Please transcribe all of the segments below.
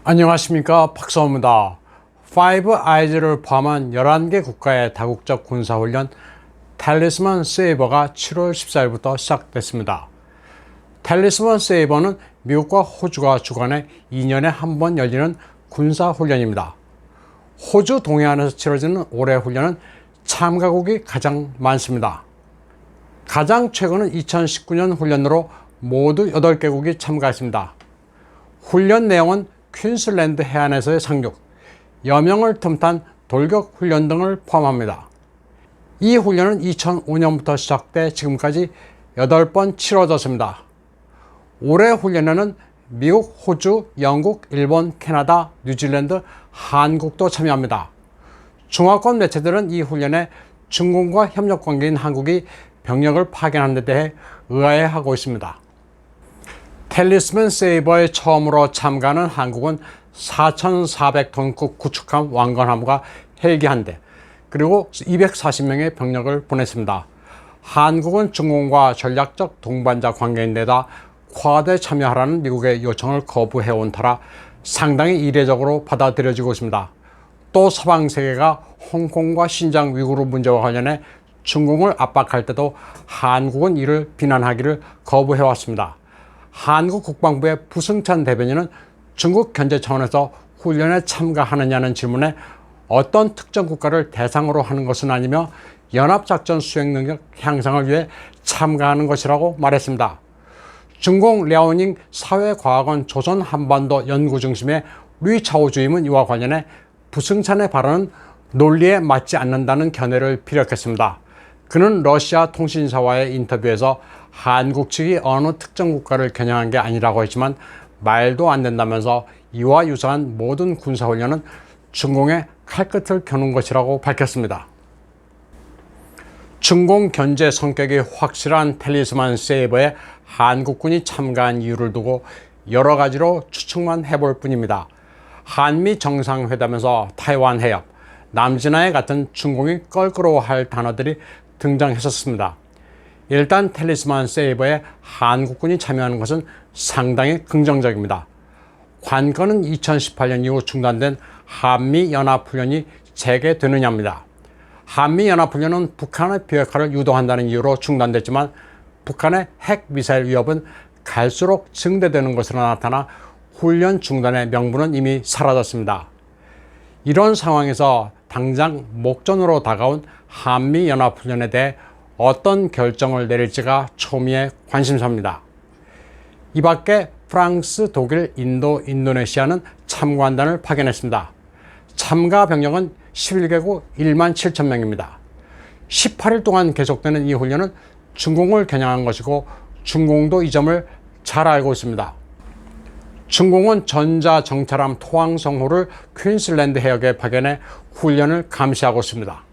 안녕하십니까, 박사호입니다. 파이브 아이즈를 포함한 11개 국가의 다국적 군사훈련 텔리스만 세이버가 7월 14일부터 시작됐습니다. 텔리스만 세이버는 미국과 호주가 주관해 2년에 한 번 열리는 군사훈련입니다. 호주 동해안에서 치러지는 올해 훈련은 참가국이 가장 많습니다. 가장 최근은 2019년 훈련으로 모두 8개국이 참가했습니다. 훈련 내용은 퀸슬랜드 해안에서의 상륙, 여명을 틈탄 돌격 훈련 등을 포함합니다. 이 훈련은 2005년부터 시작돼 지금까지 8번 치러졌습니다. 올해 훈련에는 미국, 호주, 영국, 일본, 캐나다, 뉴질랜드, 한국도 참여합니다. 중화권 매체들은 이 훈련에 중공과 협력 관계인 한국이 병력을 파견하는 데 대해 의아해하고 있습니다. 텔리스만 세이버에 처음으로 참가하는 한국은 4,400톤급 구축함 왕건함과 헬기 한 대, 그리고 240명의 병력을 보냈습니다. 한국은 중공과 전략적 동반자 관계인데다 쿼드에 참여하라는 미국의 요청을 거부해온 터라 상당히 이례적으로 받아들여지고 있습니다. 또 서방 세계가 홍콩과 신장 위구르 문제와 관련해 중공을 압박할 때도 한국은 이를 비난하기를 거부해왔습니다. 한국 국방부의 부승찬 대변인은 중국 견제 차원에서 훈련에 참가하느냐는 질문에 어떤 특정 국가를 대상으로 하는 것은 아니며 연합작전 수행 능력 향상을 위해 참가하는 것이라고 말했습니다. 중공 랴오닝 사회과학원 조선 한반도 연구중심의 류차오 주임은 이와 관련해 부승찬의 발언은 논리에 맞지 않는다는 견해를 피력했습니다. 그는 러시아 통신사와의 인터뷰에서 한국 측이 어느 특정 국가를 겨냥한 게 아니라고 했지만 말도 안 된다면서 이와 유사한 모든 군사훈련은 중공의 칼끝을 겨눈 것이라고 밝혔습니다. 중공 견제 성격이 확실한 텔리스만 세이버에 한국군이 참가한 이유를 두고 여러 가지로 추측만 해볼 뿐입니다. 한미 정상회담에서 타이완 해협, 남진하해 같은 중공이 껄끄러워할 단어들이 등장했었습니다. 일단 텔리스만 세이버에 한국군이 참여하는 것은 상당히 긍정적입니다. 관건은 2018년 이후 중단된 한미연합훈련이 재개되느냐입니다. 한미연합훈련은 북한의 비핵화를 유도한다는 이유로 중단됐지만 북한의 핵미사일 위협은 갈수록 증대되는 것으로 나타나 훈련 중단의 명분은 이미 사라졌습니다. 이런 상황에서 당장 목전으로 다가온 한미연합훈련에 대해 어떤 결정을 내릴지가 초미의 관심사입니다. 이 밖에 프랑스, 독일, 인도, 인도네시아는 참관단을 파견했습니다. 참가 병력은 11개국 1만 7천 명입니다. 18일 동안 계속되는 이 훈련은 중공을 겨냥한 것이고 중공도 이 점을 잘 알고 있습니다. 중공은 전자정찰함 토항성호를 퀸슬랜드 해역에 파견해 훈련을 감시하고 있습니다.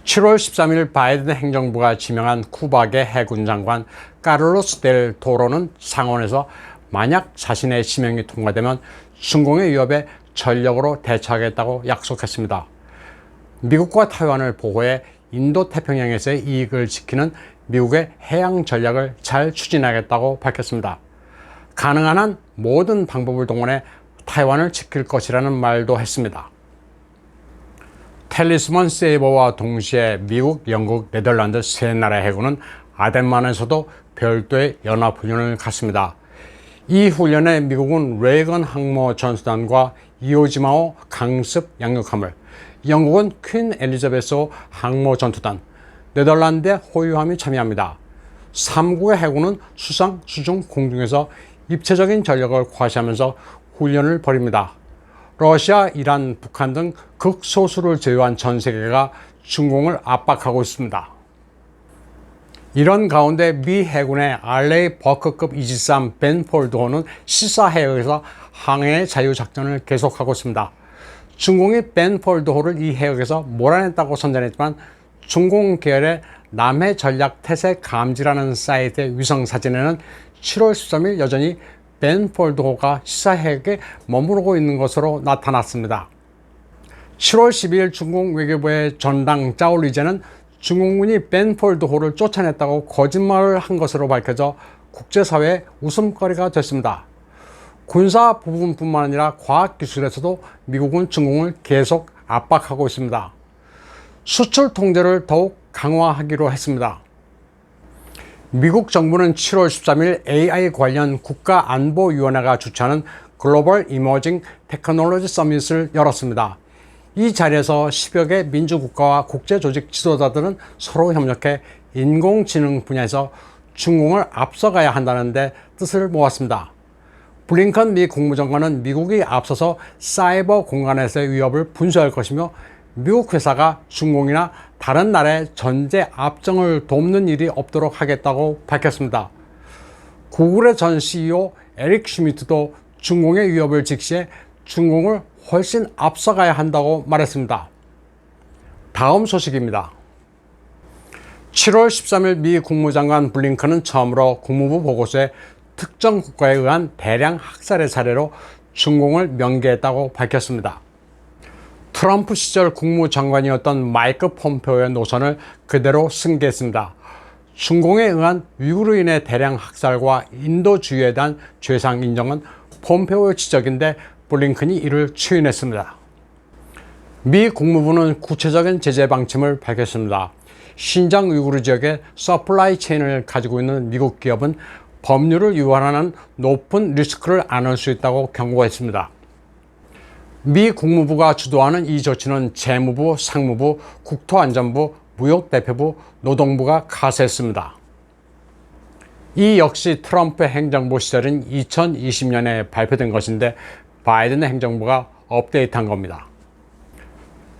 7월 13일 바이든 행정부가 지명한 쿠바계 해군 장관 카를로스 델 토로는 상원에서 만약 자신의 지명이 통과되면 중공의 위협에 전력으로 대처하겠다고 약속했습니다. 미국과 타이완을 보호해 인도태평양에서의 이익을 지키는 미국의 해양 전략을 잘 추진하겠다고 밝혔습니다. 가능한 한 모든 방법을 동원해 타이완을 지킬 것이라는 말도 했습니다. 텔리스만 세이버와 동시에 미국, 영국, 네덜란드 세 나라의 해군은 아덴만에서도 별도의 연합훈련을 갖습니다. 이 훈련에 미국은 레이건 항모 전투단과 이오지마호 강습 양육함을, 영국은 퀸 엘리자베스호 항모 전투단, 네덜란드의 호위함이 참여합니다. 3국의 해군은 수상, 수중, 공중에서 입체적인 전력을 과시하면서 훈련을 벌입니다. 러시아, 이란, 북한 등 극소수를 제외한 전 세계가 중공을 압박하고 있습니다. 이런 가운데 미 해군의 알레이 버크급 이지스함 벤폴드호는 시사해역에서 항해 자유작전을 계속하고 있습니다. 중공이 벤폴드호를 이 해역에서 몰아냈다고 선전했지만 중공 계열의 남해 전략 태세 감지라는 사이트의 위성 사진에는 7월 13일 여전히 벤폴드호가 시사해역에 머무르고 있는 것으로 나타났습니다. 7월 12일 중공 외교부의 전당 짜올리제는 중공군이 벤폴드호를 쫓아냈다고 거짓말을 한 것으로 밝혀져 국제사회의 웃음거리가 됐습니다. 군사 부분뿐만 아니라 과학기술에서도 미국은 중공을 계속 압박하고 있습니다. 수출 통제를 더욱 강화하기로 했습니다. 미국 정부는 7월 13일 AI 관련 국가안보위원회가 주최하는 글로벌 이머징 테크놀로지 서밋을 열었습니다. 이 자리에서 10여 개 민주국가와 국제조직 지도자들은 서로 협력해 인공지능 분야에서 중공을 앞서가야 한다는 데 뜻을 모았습니다. 블링컨 미 국무장관은 미국이 앞서서 사이버 공간에서의 위협을 분쇄할 것이며 미국 회사가 중공이나 다른 나라의 전제 압정을 돕는 일이 없도록 하겠다고 밝혔습니다. 구글의 전 CEO 에릭 슈미트도 중공의 위협을 직시해 중공을 훨씬 앞서가야 한다고 말했습니다. 다음 소식입니다. 7월 13일 미 국무장관 블링컨은 처음으로 국무부 보고서에 특정 국가에 의한 대량 학살의 사례로 중공을 명기했다고 밝혔습니다. 트럼프 시절 국무장관이었던 마이크 폼페오의 노선을 그대로 승계했습니다. 중공에 의한 위구르인의 대량 학살과 인도주의에 대한 죄상 인정은 폼페오의 지적인데 블링컨이 이를 추인했습니다. 미 국무부는 구체적인 제재 방침을 밝혔습니다. 신장 위구르 지역의 서플라이 체인을 가지고 있는 미국 기업은 법률을 위반하는 높은 리스크를 안을 수 있다고 경고했습니다. 미 국무부가 주도하는 이 조치는 재무부, 상무부, 국토안전부, 무역대표부, 노동부가 가세했습니다. 이 역시 트럼프 행정부 시절인 2020년에 발표된 것인데 바이든 행정부가 업데이트한 겁니다.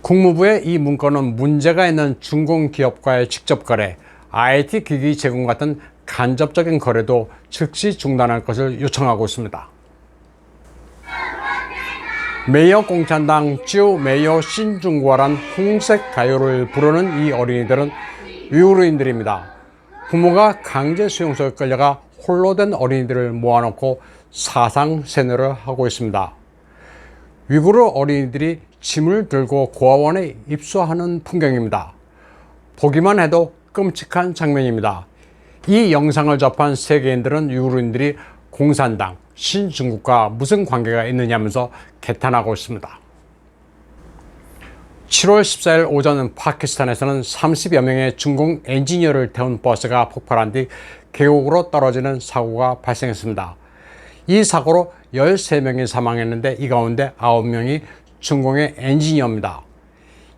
국무부의 이 문건은 문제가 있는 중공 기업과의 직접 거래, IT 기기 제공 같은 간접적인 거래도 즉시 중단할 것을 요청하고 있습니다. 메이어 공산당 주 메이어 신중과란 홍색 가요를 부르는 이 어린이들은 위구르인들입니다. 부모가 강제 수용소에 끌려가 홀로 된 어린이들을 모아놓고 사상 세뇌를 하고 있습니다. 위구르 어린이들이 짐을 들고 고아원에 입소하는 풍경입니다. 보기만 해도 끔찍한 장면입니다. 이 영상을 접한 세계인들은 위구르인들이 공산당, 신중국과 무슨 관계가 있느냐면서 개탄하고 있습니다. 7월 14일 오전 파키스탄에서는 30여 명의 중공 엔지니어를 태운 버스가 폭발한 뒤 계곡으로 떨어지는 사고가 발생했습니다. 이 사고로 13명이 사망했는데 이 가운데 9명이 중공의 엔지니어입니다.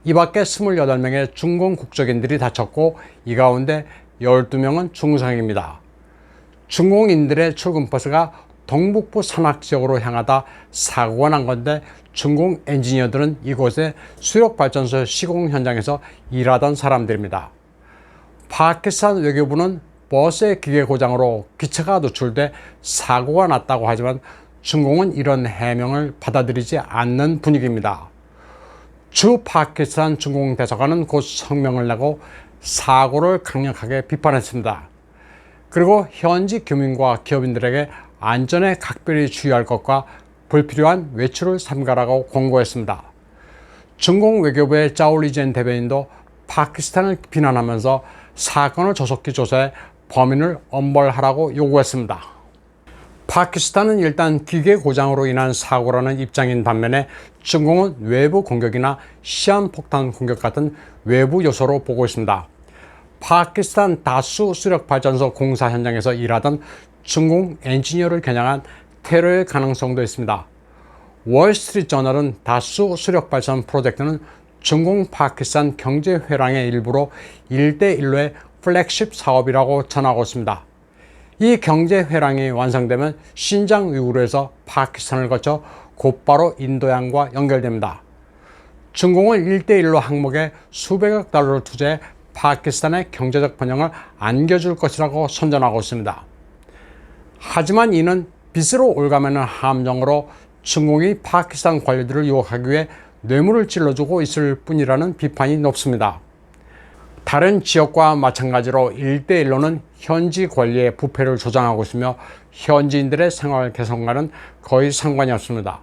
이 밖에 28명의 중공 국적인들이 다쳤고 이 가운데 12명은 중상입니다. 중공인들의 출근버스가 동북부 산악지역으로 향하다 사고가 난 건데 중공 엔지니어들은 이곳의 수력발전소 시공 현장에서 일하던 사람들입니다. 파키스탄 외교부는 버스의 기계 고장으로 기체가 누출돼 사고가 났다고 하지만 중공은 이런 해명을 받아들이지 않는 분위기입니다. 주 파키스탄 중공 대사관은 곧 성명을 내고 사고를 강력하게 비판했습니다. 그리고 현지 교민과 기업인들에게 안전에 각별히 주의할 것과 불필요한 외출을 삼가라고 권고했습니다. 중공 외교부의 짜올리젠 대변인도 파키스탄을 비난하면서 사건을 조속히 조사해 범인을 엄벌하라고 요구했습니다. 파키스탄은 일단 기계 고장으로 인한 사고라는 입장인 반면에 중공은 외부 공격이나 시한폭탄 공격 같은 외부 요소로 보고 있습니다. 파키스탄 다수 수력발전소 공사 현장에서 일하던 중공 엔지니어를 겨냥한 테러의 가능성도 있습니다. 월스트리트저널은 다수 수력발전 프로젝트는 중공 파키스탄 경제회랑의 일부로 1대1로의 플렉십 사업이라고 전하고 있습니다. 이 경제회랑이 완성되면 신장 위구르에서 파키스탄을 거쳐 곧바로 인도양과 연결됩니다. 중공은 1대1로 항목에 수백억 달러를 투자해 파키스탄의 경제적 번영을 안겨줄 것이라고 선전하고 있습니다. 하지만 이는 빚으로 올가매는 함정으로 중공이 파키스탄 관리들을 유혹하기 위해 뇌물을 찔러주고 있을 뿐이라는 비판이 높습니다. 다른 지역과 마찬가지로 1대1로는 현지 관리의 부패를 조장하고 있으며 현지인들의 생활 개선과는 거의 상관이 없습니다.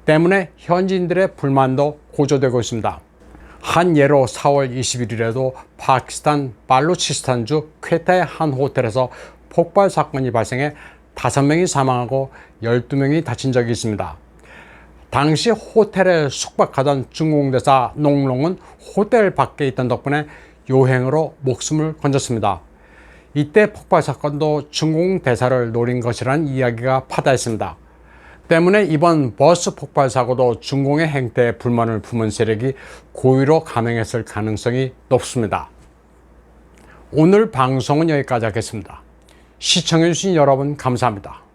때문에 현지인들의 불만도 고조되고 있습니다. 한 예로 4월 21일에도 파키스탄 발루치스탄주 퀘타의 한 호텔에서 폭발 사건이 발생해 5명이 사망하고 12명이 다친 적이 있습니다. 당시 호텔에 숙박하던 중공대사 농롱은 호텔 밖에 있던 덕분에 요행으로 목숨을 건졌습니다. 이때 폭발 사건도 중공대사를 노린 것이라는 이야기가 파다했습니다. 때문에 이번 버스 폭발 사고도 중공의 행태에 불만을 품은 세력이 고의로 감행했을 가능성이 높습니다. 오늘 방송은 여기까지 하겠습니다. 시청해주신 여러분 감사합니다.